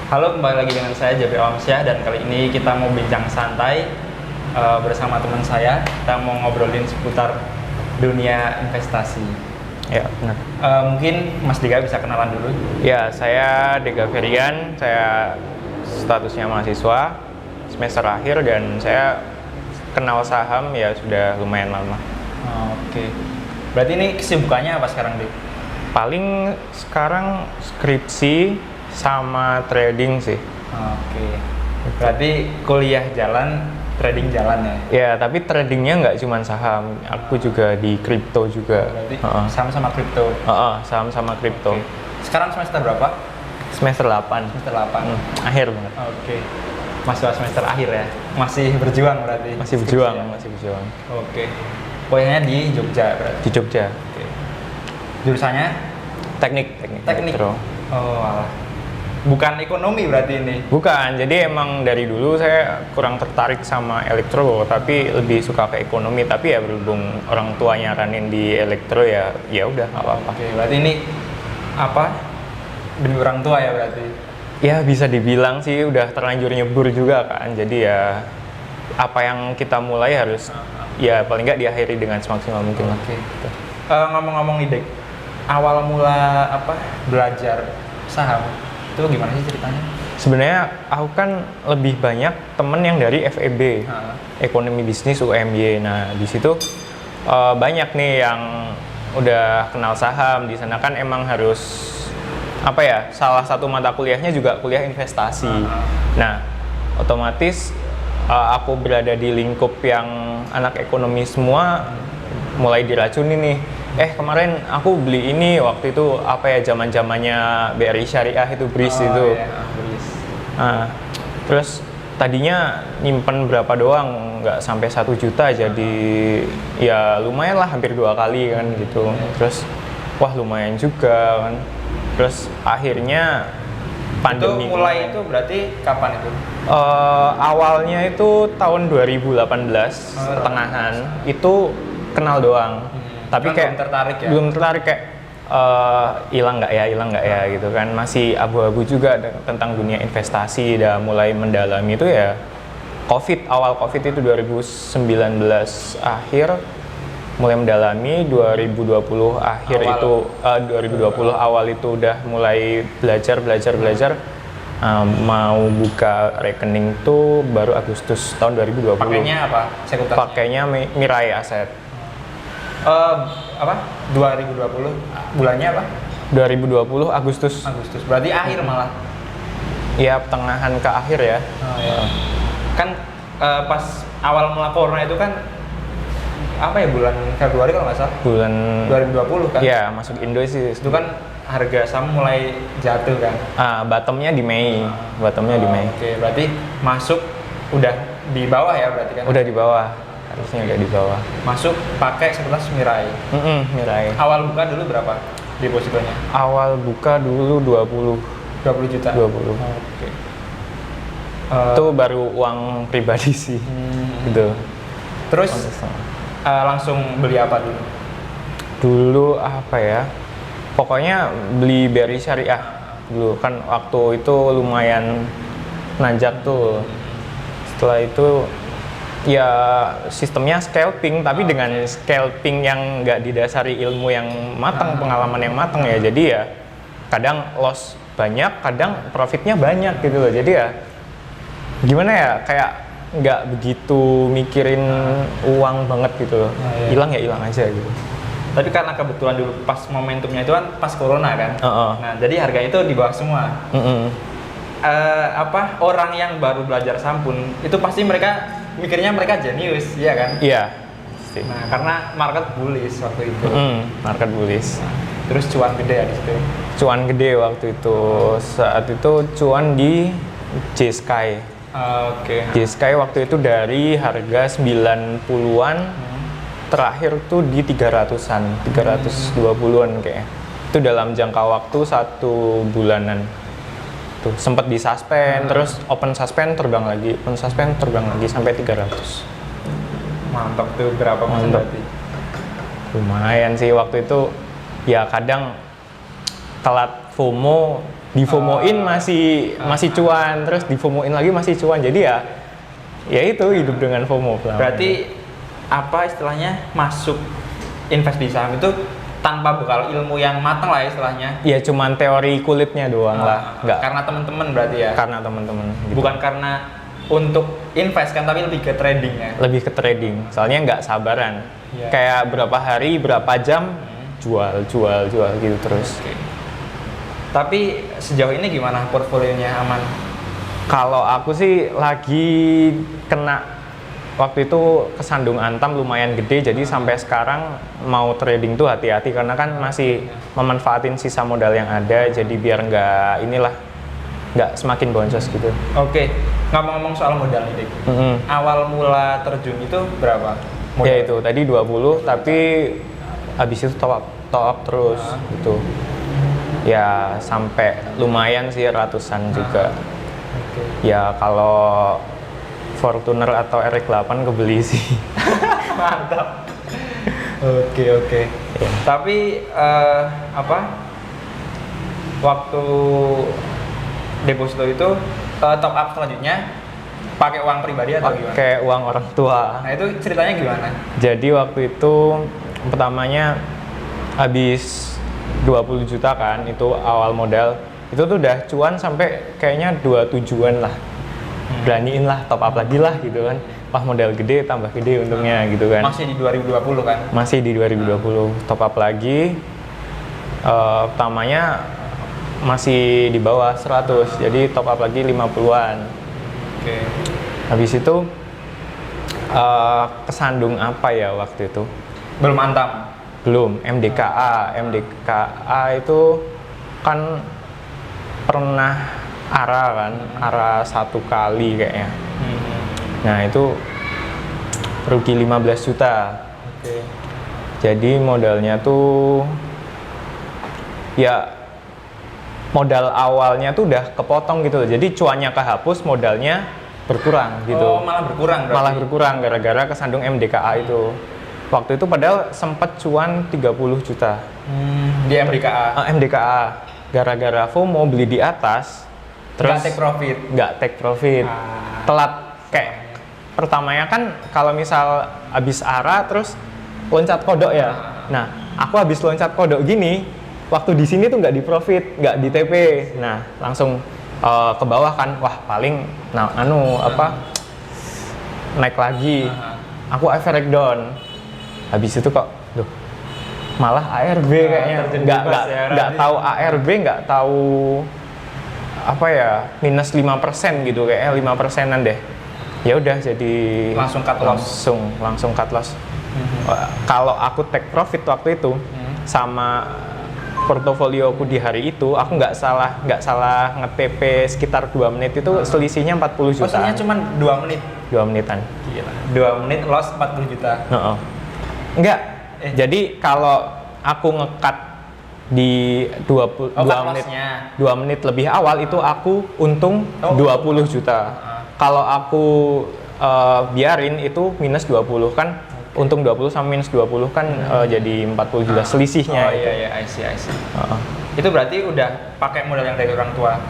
Halo, kembali lagi dengan saya Jabir Alamsyah dan kali ini kita mau bincang santai bersama teman saya. Kita mau ngobrolin seputar dunia investasi. Ya, benar. Mungkin Mas Dika bisa kenalan dulu. Ya, saya Dega Ferian, saya statusnya mahasiswa semester akhir dan saya kenal saham ya sudah lumayan lama. Oke. Berarti ini kesibukannya apa sekarang, Dik? Paling sekarang skripsi sama trading sih. Oke. Berarti kuliah jalan, trading jalan ya? Ya, tapi tradingnya nggak cuma saham, aku juga di kripto juga. Berarti sama-sama kripto. Saham sama kripto. Oke. Sekarang semester berapa? Semester 8. Semester 8. Akhir banget. Oke. Masih semester akhir ya? Masih berjuang berarti? Masih berjuang, Skripsi ya? masih berjuang. Oke. Kuliahnya di Jogja berarti? Di Jogja. Oke. Jurusannya? Teknik elektro. Oh, alah. Bukan ekonomi berarti ini? Bukan, jadi emang dari dulu saya kurang tertarik sama elektro, tapi lebih suka ke ekonomi. Tapi ya berhubung orang tua nyaranin di elektro ya udah nggak apa-apa. Oke, berarti ini apa? Demi orang tua ya berarti? Ya bisa dibilang sih udah terlanjur nyebur juga kan. Jadi ya apa yang kita mulai harus ya paling nggak diakhiri dengan semaksimal mungkin lah. Oke. Ngomong-ngomong nih, Dek, awal mula apa belajar saham itu gimana sih ceritanya? Sebenarnya aku kan lebih banyak temen yang dari FEB, Ekonomi Bisnis UMY. Nah di situ banyak nih yang udah kenal saham. Di sana kan emang harus apa ya? Salah satu mata kuliahnya juga kuliah investasi. Nah otomatis aku berada di lingkup yang anak ekonomi semua, mulai diracuni nih. Kemarin aku beli ini waktu itu apa ya zamannya BRI Syariah itu BRIS itu. Iya, BRIS. Nah, terus tadinya nyimpen berapa doang, nggak sampai 1 juta, jadi ya lumayan lah hampir 2 kali kan gitu. Terus wah lumayan juga kan. Terus akhirnya pandemi. Itu mulai itu berarti kapan itu? Awalnya itu tahun 2018 pertengahan itu kenal doang. Tapi kayak belum tertarik kayak hilang nggak ya gitu kan, masih abu-abu juga tentang dunia investasi. Udah mulai mendalami itu ya awal covid itu 2019 akhir, mulai mendalami 2020 akhir awal. Itu 2020 awal itu udah mulai belajar mau buka rekening tuh baru Agustus tahun 2020. Pakainya apa? Pakainya Mirai Asset. Apa? 2020 bulannya apa? 2020 Agustus. Berarti akhir malah. Iya, pertengahan ke akhir ya. Oh, iya. Kan pas awal mula corona itu kan apa ya, bulan Februari kalau nggak salah? Bulan 2020 kan? Iya, masuk Indo sih. Itu kan harga saham mulai jatuh kan? Bottomnya di Mei. Oke, berarti masuk udah di bawah ya berarti kan? Udah di bawah. Harusnya udah di bawah. Masuk pakai sekretaris Mirai. Mirai. Awal buka dulu berapa depositonya? Awal buka dulu 20 juta. 20. Oke. Itu baru uang pribadi sih. Gitu. Terus langsung beli apa dulu? Dulu apa ya? Pokoknya beli BRI Syariah dulu kan, waktu itu lumayan nanjak tuh. Setelah itu ya sistemnya scalping, tapi dengan scalping yang nggak didasari ilmu yang matang, pengalaman yang matang ya. Jadi ya kadang loss banyak, kadang profitnya banyak gitu loh. Jadi ya gimana ya, kayak nggak begitu mikirin uang banget gitu loh. Hilang ya hilang aja gitu. Tapi karena kebetulan dulu pas momentumnya itu kan pas corona kan. Nah jadi harga itu di bawah semua. Orang yang baru belajar saham pun itu pasti mikirnya mereka jenius, iya kan? Iya. Nah, karena market bullish waktu itu. Market bullish. Terus cuan gede ya di situ. Cuan gede waktu itu. Saat itu cuan di J-Sky. Oke. J-Sky waktu itu dari harga 90-an terakhir tuh di 300-an, 320-an kayaknya. Itu dalam jangka waktu 1 bulanan. Sempat di suspend, terus open suspend terbang lagi sampai 300. Mantap tuh, berapa persen berarti? Lumayan sih waktu itu. Ya kadang telat FOMO difomoin masih cuan, terus difomoin lagi masih cuan. Jadi ya itu hidup dengan FOMO. Berarti apa istilahnya masuk invest di saham itu tanpa bekal ilmu yang matang lah istilahnya. Ya cuman teori kulitnya doang lah. Nggak Karena teman-teman berarti ya. karena teman-teman. Gitu. Bukan karena untuk invest kan, tapi lebih ke trading ya. Lebih ke trading. Soalnya nggak sabaran. Iya. Kayak berapa hari, berapa jam jual gitu terus. Oke. Tapi sejauh ini gimana portfolionya, aman? Kalau aku sih lagi kena waktu itu kesandung Antam lumayan gede, jadi sampai sekarang mau trading tuh hati-hati karena kan masih memanfaatin sisa modal yang ada, jadi biar nggak semakin boncos gitu. Oke, ngomong-ngomong soal modal nih, Dik. Awal mula terjun itu berapa? Ya itu tadi 20, tapi habis itu top up terus gitu. Ya sampai lumayan sih ratusan juga. Oke. Ya kalau Fortuner atau RX8 kebeli sih. Mantap. Oke. Ya. Tapi waktu deposito itu top up selanjutnya pakai uang pribadi atau gimana? Pakai uang orang tua. Nah, itu ceritanya gimana? Jadi waktu itu pertamanya habis 20 juta kan, itu awal modal. Itu tuh udah cuan sampai kayaknya 27-an lah. Beraniin lah top up lagi lah gitu kan. Wah, modal gede tambah gede untungnya gitu kan. Masih di 2020 kan? Masih di 2020 top up lagi. Pertamanya masih di bawah 100, jadi top up lagi 50-an. Oke. Habis itu kesandung apa ya waktu itu? Belum Antam? Belum, MDKA itu kan pernah ARA 1 kali kayaknya. Nah itu rugi 15 juta. Oke. Jadi modalnya tuh ya modal awalnya tuh udah kepotong gitu. Jadi cuannya kehapus, modalnya berkurang gitu. Oh, malah berkurang berarti? Malah berkurang gara-gara kesandung MDKA itu. Waktu itu padahal sempat cuan 30 juta. Di MDKA? MDKA. Gara-gara FOMO beli di atas, terus nggak take profit. Telat kayak pertamanya kan kalau misal habis ARA terus loncat kodok ya. Nah, aku habis loncat kodok gini, waktu di sini tuh nggak di profit, nggak di TP. Nah, langsung ke bawah kan. Wah, paling naik lagi. Aku average down. Habis itu kok malah ARB kayaknya nggak tahu ARB, nggak tahu apa ya, minus 5% gitu kayaknya 5%-an deh. Ya udah jadi langsung cut loss. Langsung cut loss. Kalau aku take profit waktu itu sama portofolioku di hari itu, aku nggak salah nge-TP sekitar 2 menit itu selisihnya 40 juta. Maksudnya cuma 2 menit? 2 menitan. Gila. 2 menit loss 40 juta. Enggak. Jadi kalau aku nge-cut di 2 menit lebih awal itu aku untung 20 juta. Kalau aku biarin itu minus 20 kan. Untung 20 sama minus 20 kan jadi 40 juta selisihnya. Iya, I see. Itu berarti udah pakai modal yang dari orang tua?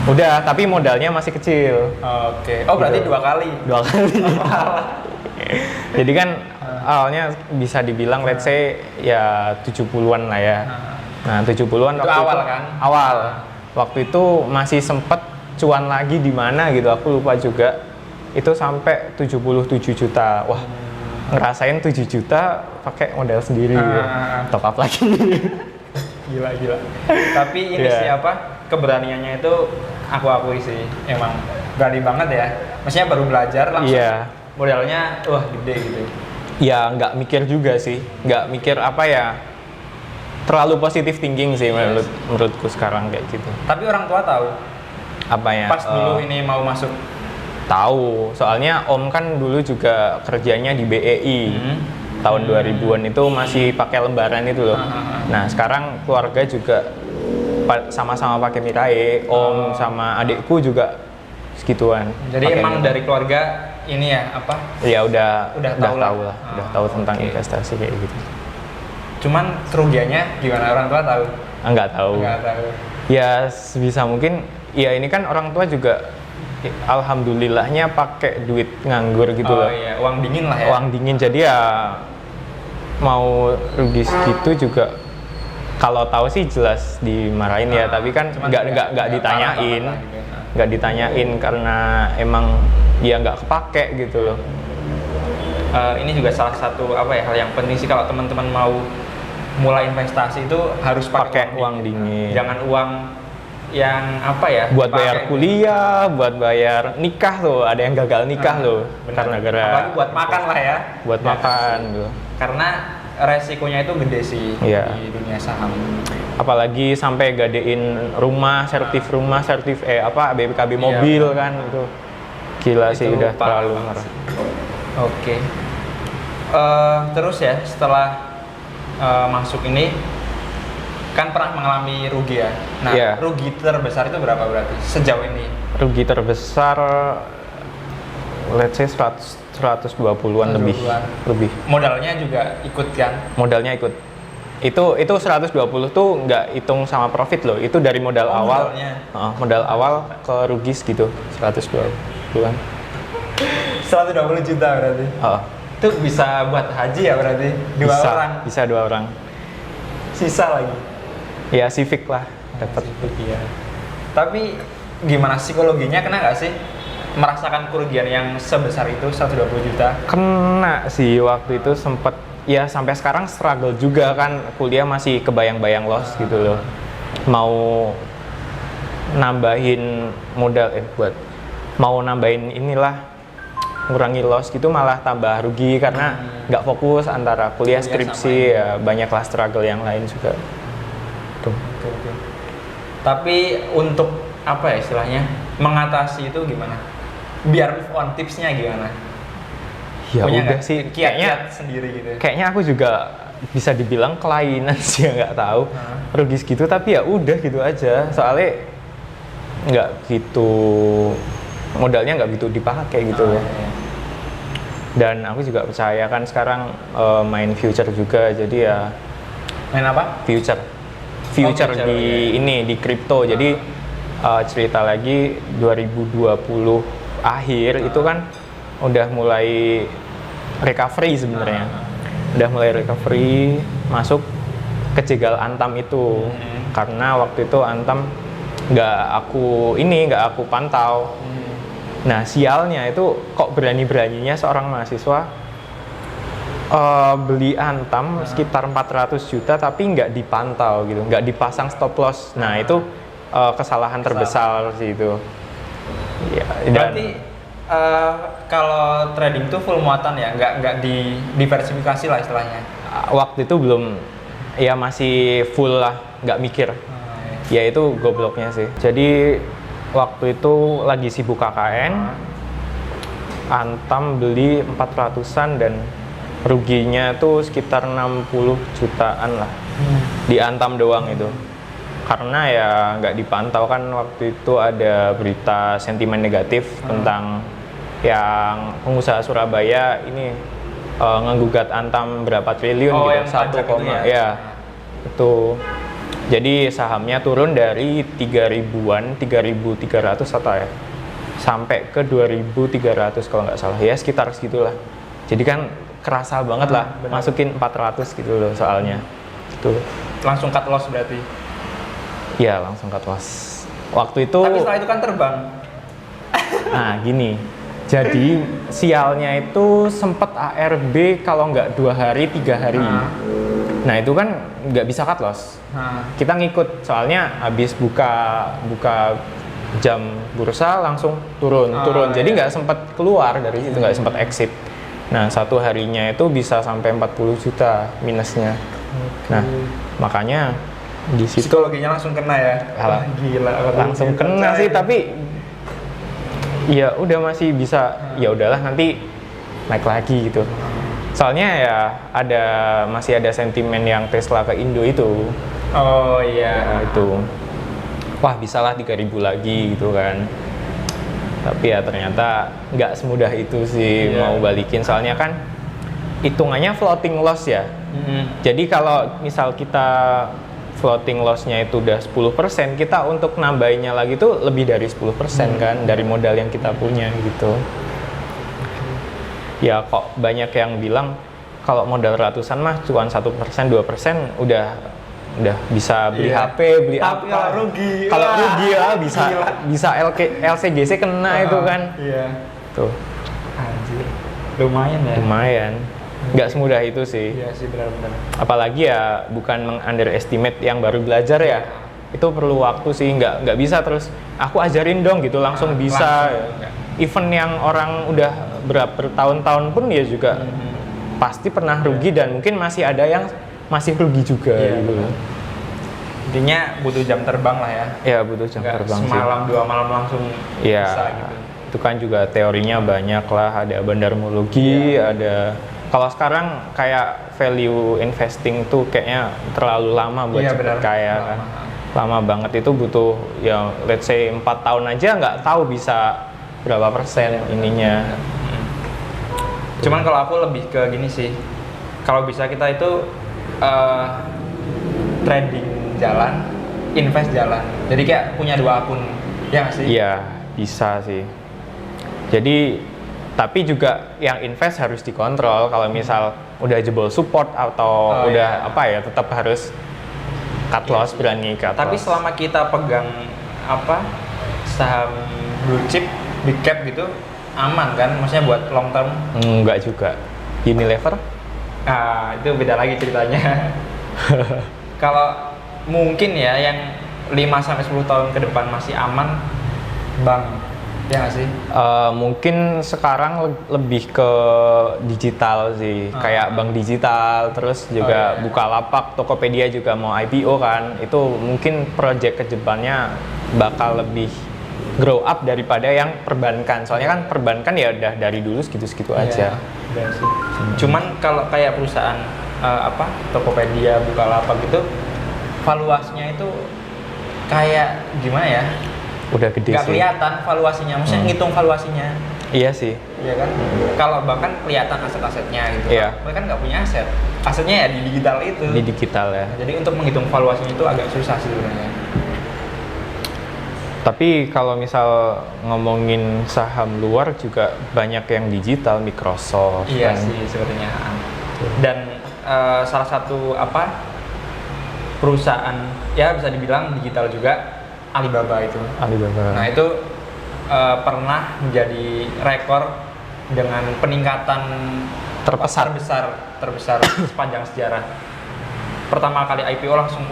Udah, tapi modalnya masih kecil. Oke. Oh, berarti gitu. 2 kali? 2 kali. Jadi kan awalnya bisa dibilang let's say ya 70-an lah ya. Nah, 70-an waktu awal itu kan? Awal. Waktu itu masih sempet cuan lagi di mana gitu, aku lupa juga. Itu sampai 77 juta. Wah, ngerasain 7 juta pakai modal sendiri top up lagi. Gila. Tapi ini sih keberaniannya itu aku akui sih, emang berani banget ya. Maksudnya baru belajar langsung modalnya gede gitu. Ya nggak mikir juga sih, nggak mikir terlalu positive thinking sih menurutku sekarang kayak gitu. Tapi orang tua tahu pas dulu ini mau masuk? Tahu, soalnya Om kan dulu juga kerjanya di BEI. Tahun 2000-an itu masih pakai lembaran itu loh. Nah, sekarang keluarga juga sama-sama pakai Mirai. Om sama adikku juga segituan. Jadi emang dari keluarga ini Ya udah tahu lah. Udah tahu tentang investasi kayak gitu. Cuman kerugiannya gimana, orang tua tahu? Nggak tahu. Ya sebisa mungkin, ya ini kan orang tua juga alhamdulillahnya pakai duit nganggur gitu loh. Iya, uang dingin lah ya. Uang dingin, jadi ya mau rugi segitu juga kalau tahu sih jelas dimarahin ya, tapi kan nggak ditanyain, nggak ditanyain karena emang dia nggak kepake gitu loh. Ini juga salah satu apa ya, hal yang penting sih kalau teman-teman mau mulai investasi itu harus pakai uang dingin. Jangan uang yang apa ya? Buat bayar kuliah, buat bayar nikah loh, ada yang gagal nikah loh, karena gara. Apalagi buat makan lah ya. Buat makan gitu. Karena resikonya itu gede sih di dunia saham. Apalagi sampai gadein rumah, sertif BPKB mobil kan itu. Gila sih, udah terlalu marah. Oke. Terus ya setelah masuk ini kan pernah mengalami rugi ya. Nah, rugi terbesar itu berapa berarti sejauh ini? Rugi terbesar let's say 120-an lebih. Modalnya juga ikut kan? Modalnya ikut. Itu 120 tuh nggak hitung sama profit loh. Itu dari modal awal. Modal awal ke rugi gitu, 120-an. 120 juta berarti. Itu bisa buat haji ya berarti? Bisa 2 orang. Sisa lagi. Ya Civic lah dapat. Iya. Tapi gimana psikologinya, kena nggak sih merasakan kerugian yang sebesar itu 120 juta? Kena sih, waktu itu sempet ya, sampai sekarang struggle juga kan, kuliah masih kebayang-bayang loss gitu loh. Mau nambahin modal mau nambahin inilah, ngurangi loss gitu malah tambah rugi karena nggak fokus antara kuliah skripsi ya, banyaklah struggle yang lain juga. Tuh. Tapi untuk apa ya istilahnya, mengatasi itu gimana? Biar move on, tipsnya gimana? Ya punya udah sih, kiat-kiat sendiri gitu. Kayaknya aku juga bisa dibilang kelainan sih, nggak tahu. Rugi segitu tapi ya udah gitu aja. Soalnya nggak gitu, modalnya nggak gitu dipakai gitu loh. Iya. Dan aku juga percaya kan sekarang main future juga, jadi ya. Main apa? Future di kripto. Jadi cerita lagi 2020 akhir itu kan udah mulai recovery sebenarnya. Udah mulai recovery, masuk kejegal Antam itu. Karena waktu itu Antam nggak aku pantau. Nah sialnya itu kok berani-beraninya seorang mahasiswa beli Antam sekitar 400 juta tapi nggak dipantau gitu, nggak dipasang stop loss. Nah itu kesalahan terbesar sih itu. Ya, berarti kalau trading itu full muatan ya, nggak diversifikasi lah istilahnya. Waktu itu belum, ya masih full lah, nggak mikir. Ya itu gobloknya sih. Jadi waktu itu lagi sibuk KKN, Antam beli 400-an dan ruginya tuh sekitar 60 jutaan lah di Antam doang itu. Karena ya nggak dipantau kan, waktu itu ada berita sentimen negatif tentang yang pengusaha Surabaya ini nggugat Antam berapa triliun gitu, 1, ya itu. Jadi sahamnya turun dari 3.000-an, 3.300 atau ya, sampai ke 2.300 kalau nggak salah, ya sekitar segitulah. Jadi kan kerasa banget lah, masukin 400 gitu loh soalnya. Tuh. Langsung cut loss berarti? Iya, langsung cut loss. Waktu itu. Tapi setelah itu kan terbang. Nah gini, jadi sialnya itu sempet ARB kalau nggak 2 hari, 3 hari. Nah itu kan nggak bisa cut loss. Kita ngikut, soalnya habis buka jam bursa langsung turun. Jadi nggak sempat keluar dari situ, nggak sempat exit. Nah 1 harinya itu bisa sampai 40 juta minusnya. Nah makanya di situ psikologinya langsung kena ya. Gila, langsung kena sih, tapi ya udah masih bisa, ya udahlah nanti naik lagi gitu. Soalnya ya masih ada sentimen yang Tesla ke Indo itu. Oh iya. Nah, itu. Wah bisalah 3.000 lagi gitu kan. Tapi ya ternyata nggak semudah itu sih mau balikin, soalnya kan hitungannya floating loss ya. Jadi kalau misal kita floating loss-nya itu udah 10%, kita untuk nambahinnya lagi tuh lebih dari 10% kan dari modal yang kita punya gitu. Ya kok banyak yang bilang kalau modal ratusan mah cuan 1%, 2% udah bisa beli HP, beli tapi apa. rugi. Kalau Wah, rugi ya bisa LCGC kena itu kan. Iya. Tuh. Anjir. Lumayan ya. Lumayan. Nggak semudah itu sih. Iya sih, benar-benar. Apalagi ya bukan meng-underestimate yang baru belajar ya. Itu perlu waktu sih, nggak bisa terus aku ajarin dong gitu langsung bisa. Even yang orang udah bertahun-tahun pun ya juga pasti pernah rugi dan mungkin masih ada yang masih rugi juga gitu. Intinya butuh jam terbang lah ya. Ya butuh jam terbang sih. Semalam 2 malam langsung bisa gitu. Itu kan juga teorinya banyak lah, ada bandarmologi, ada kalau sekarang kayak value investing tuh kayaknya terlalu lama buat cepet kaya kan. Lama banget, itu butuh ya let's say 4 tahun aja nggak tahu bisa berapa persen ininya. Cuman kalau aku lebih ke gini sih, kalau bisa kita itu trading jalan, invest jalan. Jadi kayak punya 2 akun, ya nggak sih? Iya, bisa sih. Jadi tapi juga yang invest harus dikontrol. Kalau misal udah jebol support atau apa ya, tetap harus cut loss, berani cut Tapi loss. selama kita pegang saham blue chip, big cap gitu, aman kan? Maksudnya buat long term? Enggak juga. Unilever? Itu beda lagi ceritanya. Kalau mungkin ya yang 5-10 tahun ke depan masih aman, bank, ya nggak sih? Mungkin sekarang lebih ke digital sih, kayak bank digital, terus juga Bukalapak, Tokopedia juga mau IPO kan. Itu mungkin project ke depannya bakal lebih grow up daripada yang perbankan. Soalnya kan perbankan ya udah dari dulu segitu-segitu aja. Iya sih. Cuman kalau kayak perusahaan Tokopedia, Bukalapak gitu, valuasinya itu kayak gimana ya? Udah gede nggak sih. kelihatan valuasinya, maksudnya ngitung valuasinya. Iya sih. Iya kan? Kalau bahkan kelihatan aset-asetnya gitu. Iya. Mereka kan nggak punya aset. Asetnya ya di digital itu. Di digital ya. Jadi untuk menghitung valuasinya itu agak susah sih sebenarnya. Tapi kalau misal ngomongin saham luar juga banyak yang digital, Microsoft. Iya kan. sih sebenarnya. Dan salah satu perusahaan ya bisa dibilang digital juga, Alibaba itu. Alibaba. Nah itu pernah menjadi rekor dengan peningkatan terbesar sepanjang sejarah. Pertama kali IPO langsung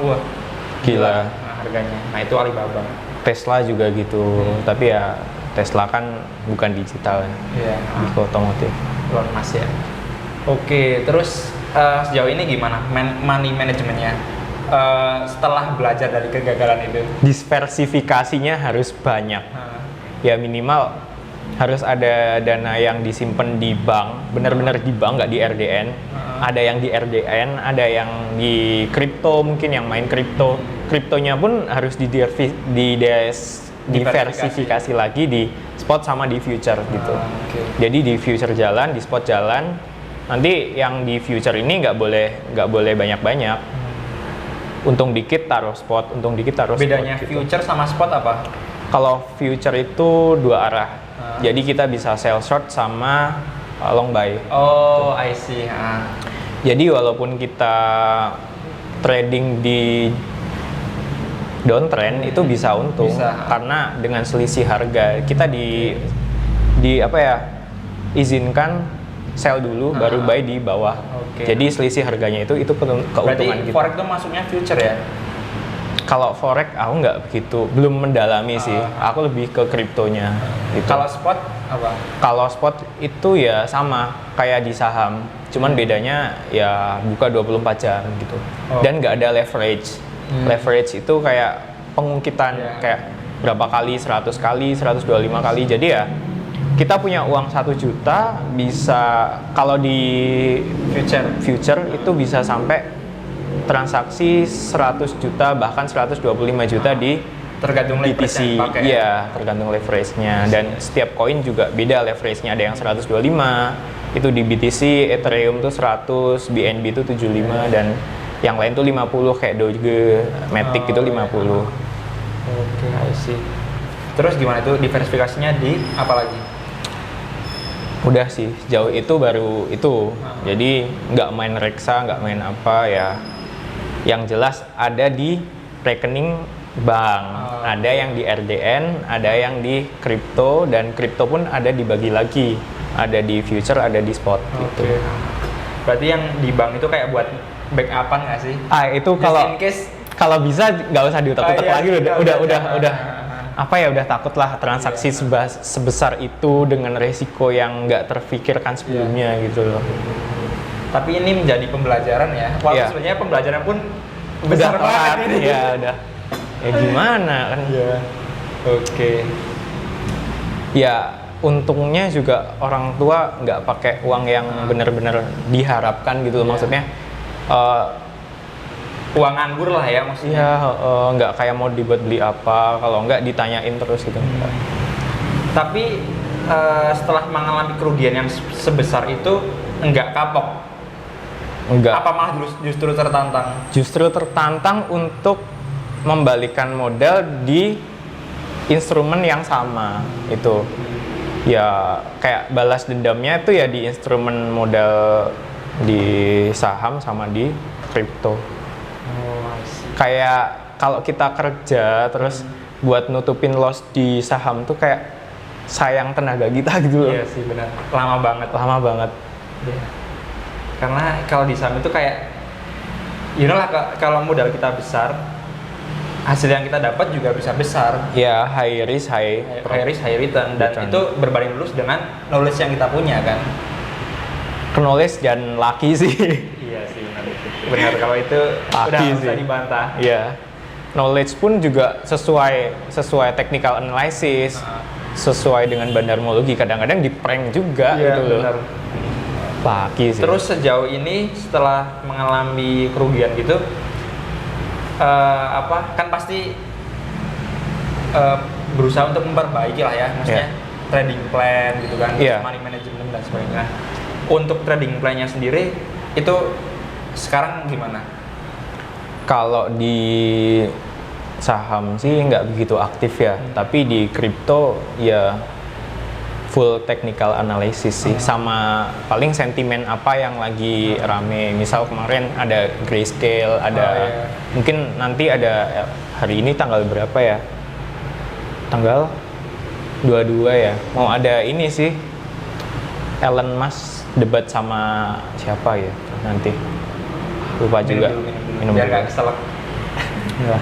Gila. Nah, harganya. Nah itu Alibaba. Tesla juga gitu. Tapi ya Tesla kan bukan digital ya. Iya. Di otomotif. Elon Musk ya. Oke, terus sejauh ini gimana money manajemennya? Setelah belajar dari kegagalan itu, Diversifikasinya harus banyak. Ya minimal harus ada dana yang disimpan di bank, benar-benar di bank, nggak di RDN. Ada yang di RDN, ada yang di kripto, mungkin yang main kripto. Kriptonya pun harus diversifikasi lagi di spot sama di future gitu. Jadi di future jalan, di spot jalan. Nanti yang di future ini nggak boleh banyak-banyak. Untung dikit taruh spot, untung dikit taruh spot. Bedanya gitu. future sama spot apa? Kalau future itu 2 arah. Jadi kita bisa sell short sama long buy. Oh, I see. Jadi walaupun kita trading di downtrend itu bisa untung karena dengan selisih harga kita izinkan sell dulu baru buy di bawah. Jadi selisih harganya itu keuntungan Berarti kita. forex itu masuknya future ya? Kalau forex aku nggak begitu, belum mendalami sih. Aku lebih ke kriptonya. Gitu. Kalau spot apa? Kalau spot itu ya sama kayak di saham, cuman bedanya ya buka 24 jam gitu. Dan nggak ada leverage. Leverage itu kayak pengungkitan, kayak berapa kali, 100 kali, 125 kali. Jadi ya kita punya uang 1 juta bisa, kalau di future itu bisa sampai transaksi 100 juta bahkan 125 juta di tergantung BTC. Iya, tergantung leverage-nya. Dan setiap koin juga beda leverage-nya. Ada yang 125 itu di BTC, Ethereum tuh 100, BNB itu 75 dan Yang lain tuh 50 kayak Doge, Matic gitu 50. Oke, I see. Terus gimana itu diversifikasinya di apa lagi? Udah sih, jauh itu baru itu. Jadi nggak main reksa, nggak main apa ya. Yang jelas ada di rekening bank, ada yang di RDN, ada yang di kripto, dan kripto pun ada dibagi lagi. Ada di future, ada di spot gitu. Berarti yang di bank itu kayak buat backupan nggak sih? Itu kalau bisa nggak usah diutak-utak lagi, udah apa ya, udah takut lah transaksi sebesar itu dengan resiko yang nggak terfikirkan sebelumnya gitu loh. Tapi ini menjadi pembelajaran ya. Walaupun sebenarnya pembelajaran pun besar banget ini. Ya udah. Ya gimana kan? Oke. Ya untungnya juga orang tua nggak pakai uang yang benar-benar diharapkan gitu loh. Maksudnya uang nganggur lah ya maksudnya. Iya, nggak kayak mau dibuat beli apa, kalau nggak ditanyain terus gitu. Tapi setelah mengalami kerugian yang sebesar itu nggak kapok? Enggak. Apa malah justru tertantang? Justru tertantang untuk membalikan modal di instrumen yang sama itu. Ya kayak balas dendamnya itu ya di instrumen modal di saham sama di kripto. Kayak kalau kita kerja terus buat nutupin loss di saham tuh kayak sayang tenaga kita gitu loh. Iya sih benar. Lama banget. Iya. Karena kalau di saham itu kayak kalau modal kita besar, hasil yang kita dapat juga bisa besar. Ya, high risk high return, dan itu berbanding lurus dengan knowledge yang kita punya kan. Knowledge dan lucky sih. Iya sih benar kalau itu udah nggak bisa dibantah. Iya, knowledge pun juga sesuai technical analysis, sesuai dengan bandarmologi. Kadang-kadang di prank juga gitu loh. Benar. Lucky sih. Terus sejauh ini setelah mengalami kerugian gitu, kan pasti berusaha untuk memperbaiki lah ya, maksudnya trading plan gitu kan, money management dan sebagainya. Untuk trading plan-nya sendiri itu sekarang gimana? Kalau di saham sih nggak begitu aktif ya, tapi di kripto ya full technical analysis sih, sama paling sentimen apa yang lagi rame. Misal kemarin ada Grayscale, ada mungkin nanti ada hari ini tanggal berapa ya? Tanggal 22 ya. Mau ada ini sih, Elon Musk debat sama siapa ya nanti. Lupa juga. Minum biar nggak keselak. Ya.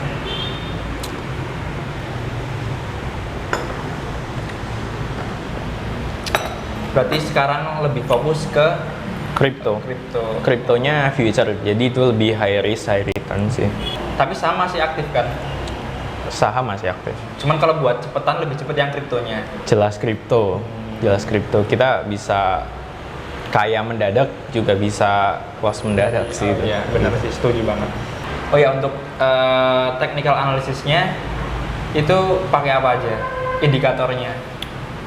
Berarti sekarang lebih fokus ke kripto. Kriptonya future, jadi itu lebih high risk high return sih. Tapi sama masih aktif kan? Saham masih aktif. Cuman kalau buat cepetan lebih cepet yang kriptonya. Jelas kripto. Kita bisa kaya mendadak, juga bisa loss mendadak sih. Iya benar sih, setuju banget. Oh ya, untuk technical analisisnya itu pakai apa aja indikatornya?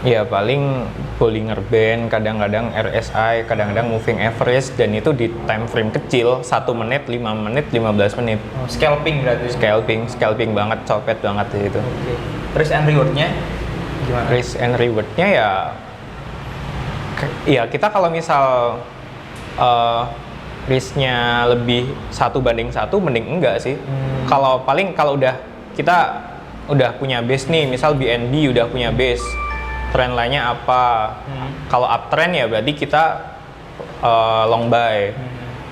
Ya paling Bollinger Band, kadang-kadang RSI, kadang-kadang moving average, dan itu di time frame kecil, 1 menit, 5 menit, 15 menit. Scalping berarti? Scalping banget, copet banget sih itu. Okay. Risk and reward-nya gimana? Risk and reward-nya ya kita kalau misal risk-nya lebih 1:1, mending enggak sih. Kalau kita udah punya base nih, misal BNB udah punya base, trend lainnya apa? Kalau uptrend ya berarti kita long buy.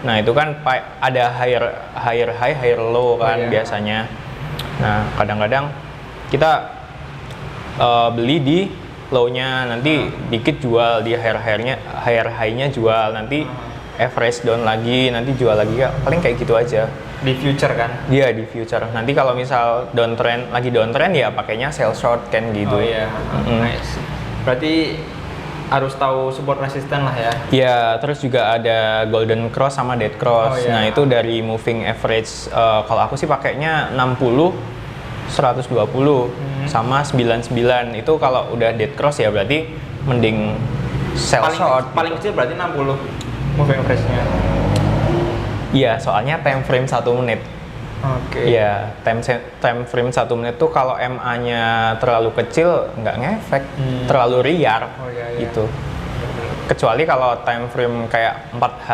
Nah itu kan ada higher high, higher low kan biasanya. Nah kadang-kadang kita beli di low-nya, nanti dikit jual, di higher high-nya jual, nanti average down lagi, nanti jual lagi, ya paling kayak gitu aja. Di future kan? Iya di future. Nanti kalau misal lagi downtrend ya pakainya sell short kan gitu. Oh iya. Nice. Berarti harus tahu support resisten lah ya? Iya. Terus juga ada golden cross sama dead cross. Nah itu dari moving average. Kalau aku sih pakainya 60, 120, sama 99. Itu kalau udah dead cross ya berarti mending sell short. Paling kecil berarti 60 moving average-nya. Iya, soalnya time frame 1 menit. Oke. Iya, time frame 1 menit tuh kalau MA-nya terlalu kecil nggak ngefek, terlalu liar Oh, iya. gitu. Kecuali kalau time frame kayak 4H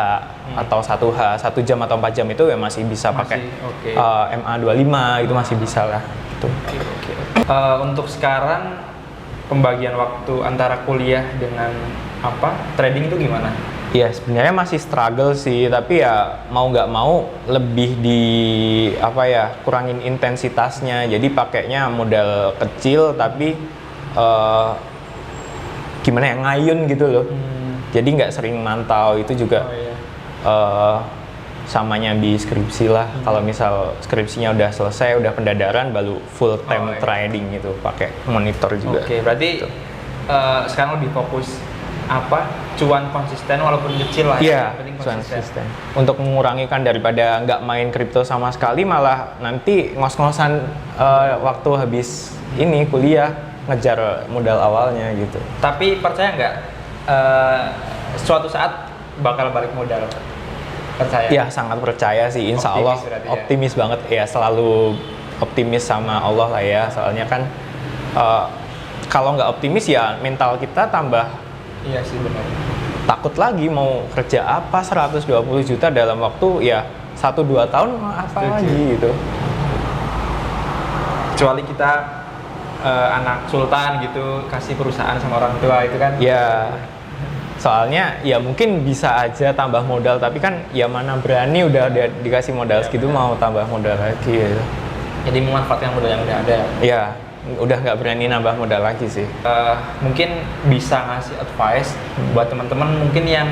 atau 1H, 1 jam atau 4 jam itu ya masih bisa pakai oke. MA25 itu masih bisa lah gitu. Oke. Untuk sekarang pembagian waktu antara kuliah dengan trading itu gimana? Ya sebenarnya masih struggle sih, tapi ya mau nggak mau lebih di kurangin intensitasnya. Jadi pakainya modal kecil tapi gimana ya, ngayun gitu loh. Jadi nggak sering mantau, itu juga samanya di skripsi lah. Kalau misal skripsinya udah selesai, udah pendadaran, baru full time trading gitu, pakai monitor juga. Oke, berarti sekarang lebih fokus cuan konsisten walaupun kecil lah ya. Iya, cuan konsisten. Untuk mengurangi kan daripada nggak main kripto sama sekali, malah nanti ngos-ngosan waktu habis ini kuliah ngejar modal awalnya gitu. Tapi percaya nggak suatu saat bakal balik modal? Percaya? Ya sangat percaya sih, insya Allah optimis banget ya, selalu optimis sama Allah lah ya. Soalnya kan kalau nggak optimis ya mental kita tambah. Iya sih benar. Takut lagi mau kerja apa 120 juta dalam waktu ya 1-2 tahun apa lagi gitu. Kecuali kita anak sultan gitu, kasih perusahaan sama orang tua itu kan. Ya soalnya ya mungkin bisa aja tambah modal, tapi kan ya mana berani udah dikasih modal segitu mau tambah modal lagi gitu. Jadi memanfaatkan modal yang udah ada. Ya udah nggak berani nambah modal lagi sih. Mungkin bisa ngasih advice buat teman-teman mungkin yang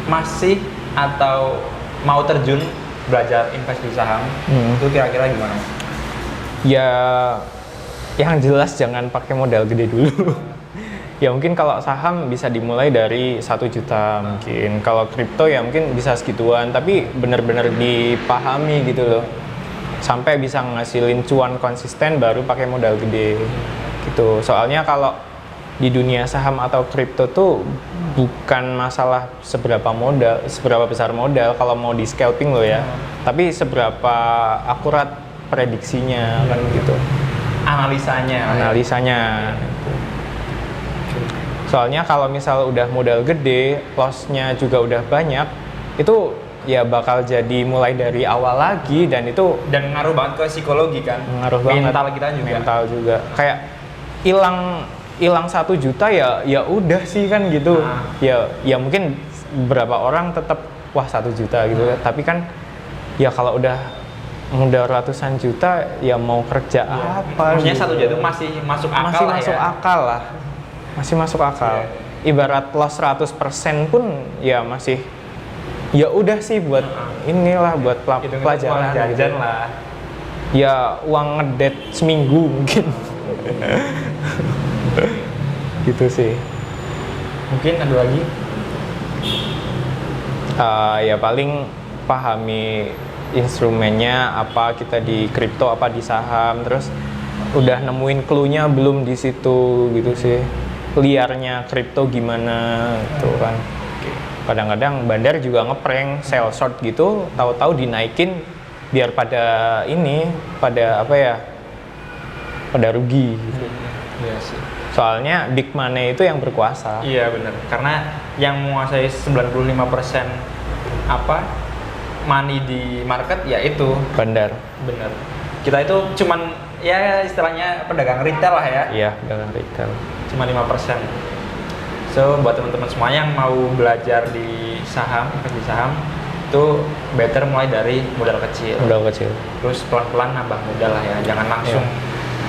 masih atau mau terjun belajar invest di saham, itu kira-kira gimana? Ya yang jelas jangan pakai modal gede dulu. Ya mungkin kalau saham bisa dimulai dari 1 juta mungkin. Kalau kripto ya mungkin bisa segituan, tapi benar-benar dipahami gitu loh. Sampai bisa ngasilin cuan konsisten baru pakai modal gede gitu. Soalnya kalau di dunia saham atau kripto tuh bukan masalah seberapa besar modal kalau mau di scalping loh ya, tapi seberapa akurat prediksinya kan gitu. Analisanya. Soalnya kalau misal udah modal gede, loss-nya juga udah banyak, itu ya bakal jadi mulai dari awal lagi, dan ngaruh banget ke psikologi kan, ngaruh banget, mental juga kayak hilang 1 juta ya udah sih kan gitu. Ya mungkin beberapa orang tetap wah 1 juta gitu ya, tapi kan ya kalau udah modal ratusan juta ya mau kerja apa maksudnya gitu. 1 juta masih masuk akal masih masuk akal. Ibarat loss 100% pun ya masih ya udah sih buat inilah, buat pelajaran jajan lah. Ya uang ngedate seminggu mungkin. Gitu sih. Mungkin ada lagi? Ya paling pahami instrumennya apa, kita di kripto apa di saham, terus udah nemuin clue-nya belum di situ gitu sih. Liarnya kripto gimana gitu kan. Kadang-kadang bandar juga ngeprank sell short gitu, tahu-tahu dinaikin biar pada rugi gitu. Iya sih. Soalnya big money itu yang berkuasa. Iya benar. Karena yang menguasai 95% money di market ya itu Bandar. Benar. Kita itu cuman ya istilahnya pedagang retail lah ya. Iya, pedagang retail. Cuma 5%. So, buat teman-teman semua yang mau belajar di saham, invest di saham, itu better mulai dari modal kecil. Terus pelan-pelan nambah modal lah ya, jangan langsung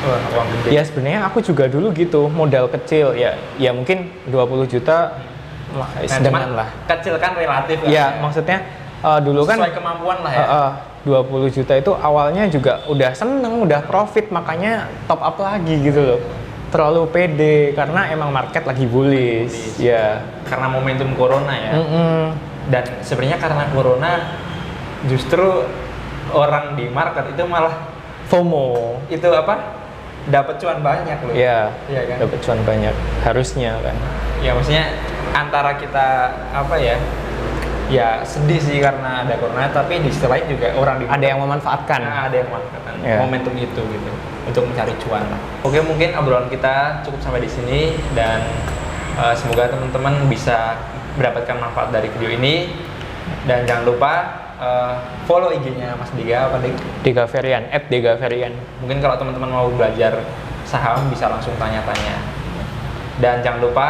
uang gede. Ya sebenarnya aku juga dulu gitu, modal kecil ya mungkin 20 juta sedang lah. Kecil kan relatif lah. Ya, maksudnya dulu kan sesuai kemampuan lah ya. 20 juta itu awalnya juga udah seneng, udah profit, makanya top up lagi gitu loh. Terlalu pede karena emang market lagi bullish. Ya. Karena momentum corona ya. Dan sebenarnya karena corona justru orang di market itu malah FOMO. Itu dapat cuan banyak loh. Iya kan? Dapat cuan banyak harusnya kan. Ya maksudnya antara kita ya sedih sih karena ada corona, tapi di sisi lain juga orang Ada yang memanfaatkan. ada yang memanfaatkan Yeah. momentum itu gitu untuk mencari cuan. Oke, mungkin obrolan kita cukup sampai di sini dan semoga teman-teman bisa mendapatkan manfaat dari video ini, dan jangan lupa follow IG-nya Mas Diga apa Dik? Diga Ferian, @Diga Ferian. Mungkin kalau teman-teman mau belajar saham bisa langsung tanya-tanya. Dan jangan lupa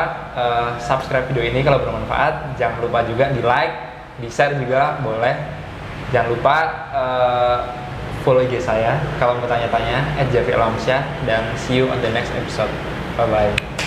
subscribe video ini kalau bermanfaat. Jangan lupa juga di like, di share juga boleh. Jangan lupa follow IG saya kalau mau tanya-tanya @jafri_alamsyah, dan see you on the next episode. Bye bye.